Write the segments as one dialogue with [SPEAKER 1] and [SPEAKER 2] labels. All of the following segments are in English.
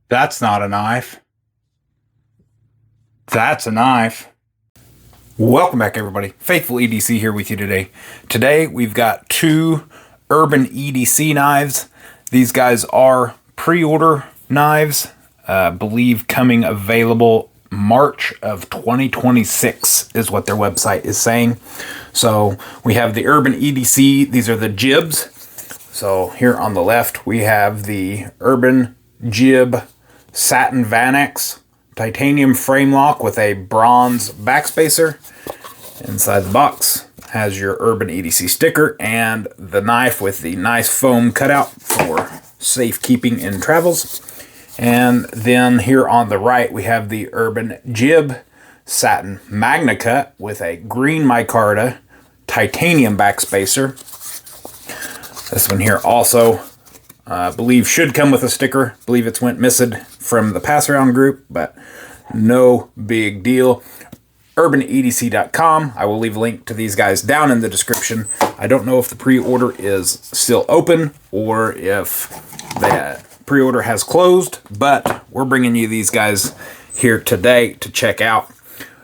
[SPEAKER 1] That's not a knife. That's a knife. Welcome back, everybody. Faithful EDC here with you today. Today we've got two Urban EDC knives. These guys are pre-order knives. Believe coming available March of 2026 is what their website is saying. So we have the Urban EDC. These are the jibs. So here on the left we have the Urban Jib Satin Vanex titanium frame lock with a bronze backspacer. Inside the box has your Urban EDC sticker and the knife with the nice foam cutout for safekeeping in travels. And then here on the right we have the Urban Jib Satin Magna Cut with a green micarta titanium backspacer. This one here also believe should come with a sticker. Believe it's went missing from the pass around group, but no big deal. UrbanEDC.com. I will leave a link to these guys down in the description. I don't know if the pre-order is still open or if the pre-order has closed, but we're bringing you these guys here today to check out.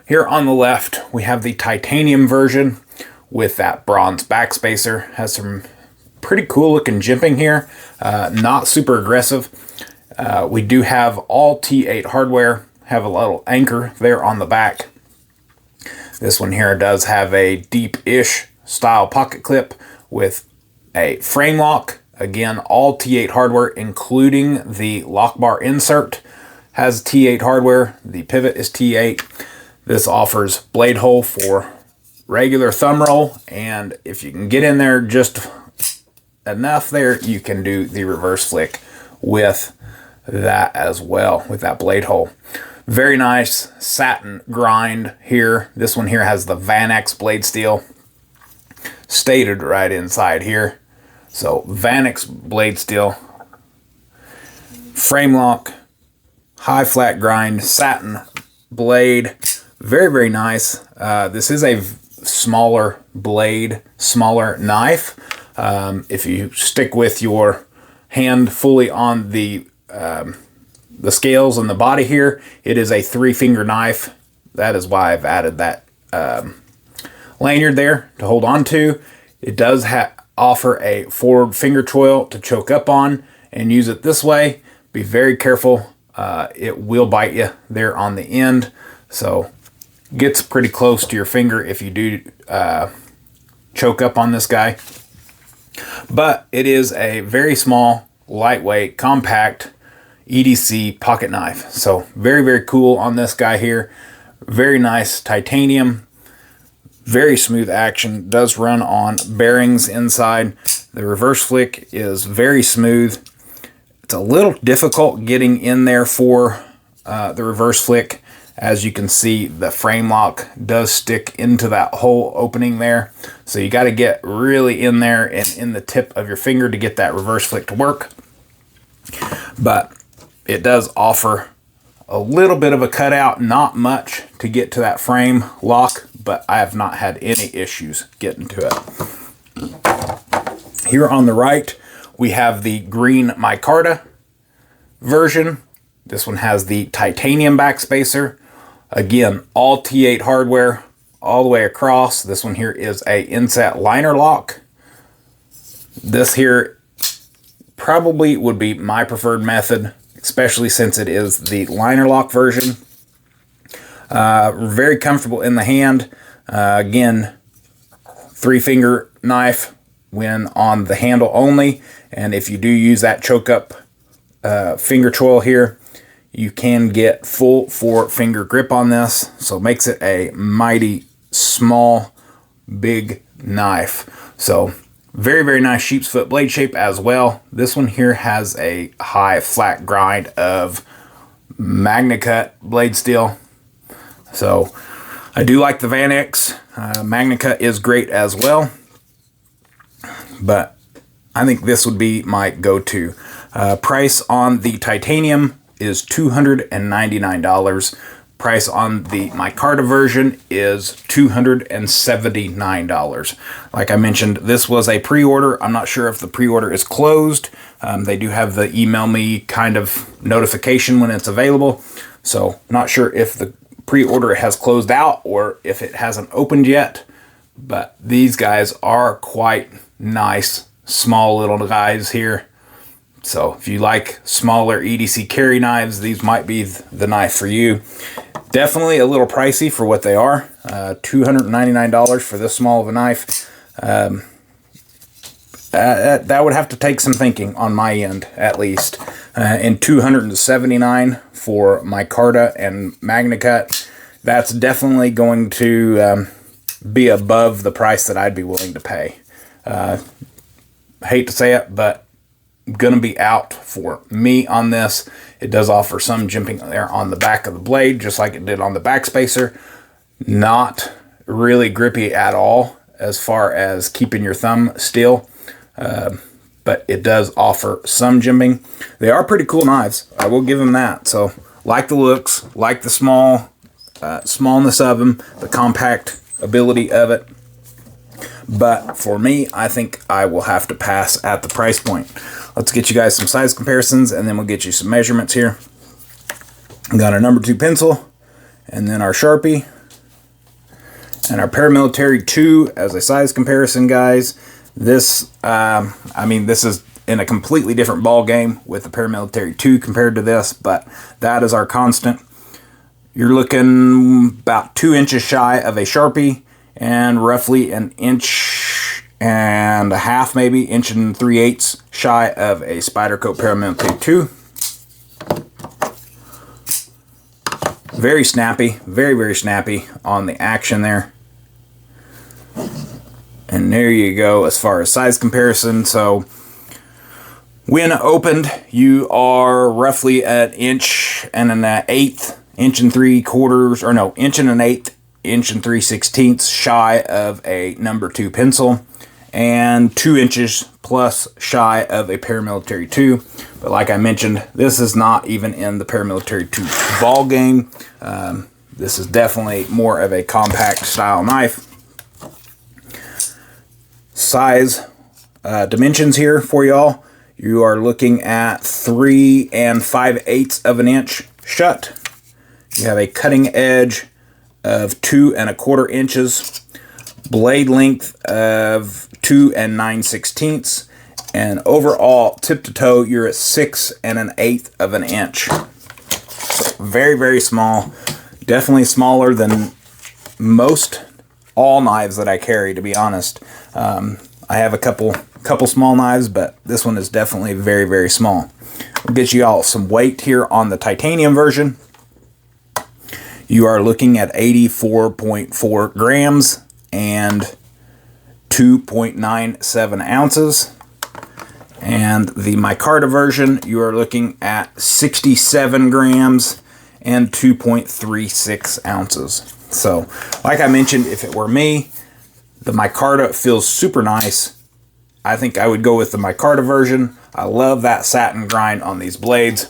[SPEAKER 1] Here on the left we have the titanium version with that bronze backspacer. Has some pretty cool looking jimping here, not super aggressive. We do have all T8 hardware, have a little anchor there on the back. This one here does have a deep-ish style pocket clip with a frame lock. Again, all T8 hardware, including the lock bar insert, has T8 hardware. The pivot is T8. This offers blade hole for regular thumb roll, and if you can get in there just enough there, you can do the reverse flick with that as well, with that blade hole. Very nice satin grind here. This one here has the Vanex blade steel stated right inside here. So Vanex blade steel, frame lock, high flat grind, satin blade. Very, very nice. This is a smaller blade, smaller knife. If you stick with your hand fully on the scales and the body here, it is a 3-finger knife. That is why I've added that lanyard there to hold on to. It does offer a forward finger choil to choke up on and use it this way. Be very careful. It will bite you there on the end. So gets pretty close to your finger if you do choke up on this guy. But it is a very small, lightweight, compact EDC pocket knife. So very, very cool on this guy here. Very nice titanium. Very smooth action. Does run on bearings inside. The reverse flick is very smooth. It's a little difficult getting in there for the reverse flick. As you can see, the frame lock does stick into that whole opening there. So you got to get really in there and in the tip of your finger to get that reverse flick to work. But it does offer a little bit of a cutout, not much to get to that frame lock, but I have not had any issues getting to it. Here on the right, we have the green micarta version. This one has the titanium backspacer. Again, all T8 hardware all the way across. This one here is a inset liner lock. This here probably would be my preferred method, especially since it is the liner lock version. Very comfortable in the hand. Again, 3-finger knife when on the handle only. And if you do use that choke up finger choil here, you can get full 4-finger grip on this. So it makes it a mighty small, big knife. So very, very nice sheep's foot blade shape as well. This one here has a high flat grind of Magna Cut blade steel. So I do like the Vanex. Magna Cut is great as well. But I think this would be my go-to. Price on the titanium is $299. Price on the micarta version is $279. Like I mentioned, this was a pre-order. I'm not sure if the pre-order is closed. They do have the email me kind of notification when it's available. So not sure if the pre-order has closed out or if it hasn't opened yet, but these guys are quite nice, small little guys here. So if you like smaller EDC carry knives, these might be the knife for you. Definitely a little pricey for what they are. $299 for this small of a knife. That would have to take some thinking on my end, at least. And $279 for micarta and MagnaCut. That's definitely going to be above the price that I'd be willing to pay. Hate to say it, but gonna be out for me on this. It does offer some jimping there on the back of the blade, just like it did on the backspacer. Not really grippy at all as far as keeping your thumb still, but it does offer some jimping. They are pretty cool knives, I will give them that. So like the looks, like the smallness of them, the compact ability of it. But for me, I think I will have to pass at the price point. Let's get you guys some size comparisons, and then we'll get you some measurements here. We got our number 2 pencil, and then our Sharpie, and our Paramilitary 2 as a size comparison, guys. This, I mean, this is in a completely different ball game with the Paramilitary 2 compared to this, but that is our constant. You're looking about 2 inches shy of a Sharpie, and roughly 1.5 inches, maybe 1 3/8 shy of a Spyderco Paramilitary 2. Very snappy, very, very snappy on the action there. And there you go as far as size comparison. So when opened, you are roughly at 1.125, 1 3/4, or no, 1.125, 1 3/16 shy of a number 2 pencil, and 2 inches plus shy of a Paramilitary 2. But like I mentioned, this is not even in the Paramilitary 2 ball game. This is definitely more of a compact style knife. Size dimensions here for y'all. You are looking at 3 5/8 of an inch shut. You have a cutting edge of 2 1/4 inches, blade length of 2 9/16, and overall tip to toe you're at 6 1/8 of an inch. So very, very small, definitely smaller than most all knives that I carry, to be honest. I have a couple small knives, but this one is definitely very, very small. We'll get you all some weight here on the titanium version. You are looking at 84.4 grams and 2.97 ounces. And the micarta version, you are looking at 67 grams and 2.36 ounces. So, like I mentioned, if it were me, the micarta feels super nice. I think I would go with the micarta version. I love that satin grind on these blades.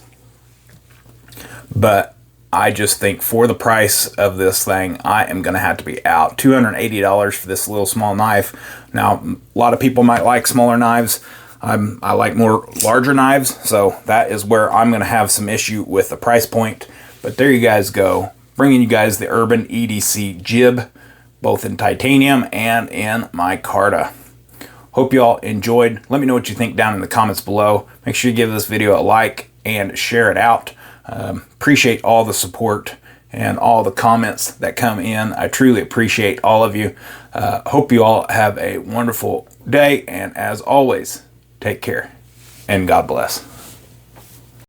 [SPEAKER 1] But I just think for the price of this thing, I am going to have to be out. $280 for this little small knife. Now, a lot of people might like smaller knives. I like more larger knives, so that is where I'm going to have some issue with the price point. But there you guys go. Bringing you guys the Urban EDC Jib, both in titanium and in micarta. Hope you all enjoyed. Let me know what you think down in the comments below. Make sure you give this video a like and share it out. Appreciate all the support and all the comments that come in. I truly appreciate all of you. Hope you all have a wonderful day, and as always, take care and God bless.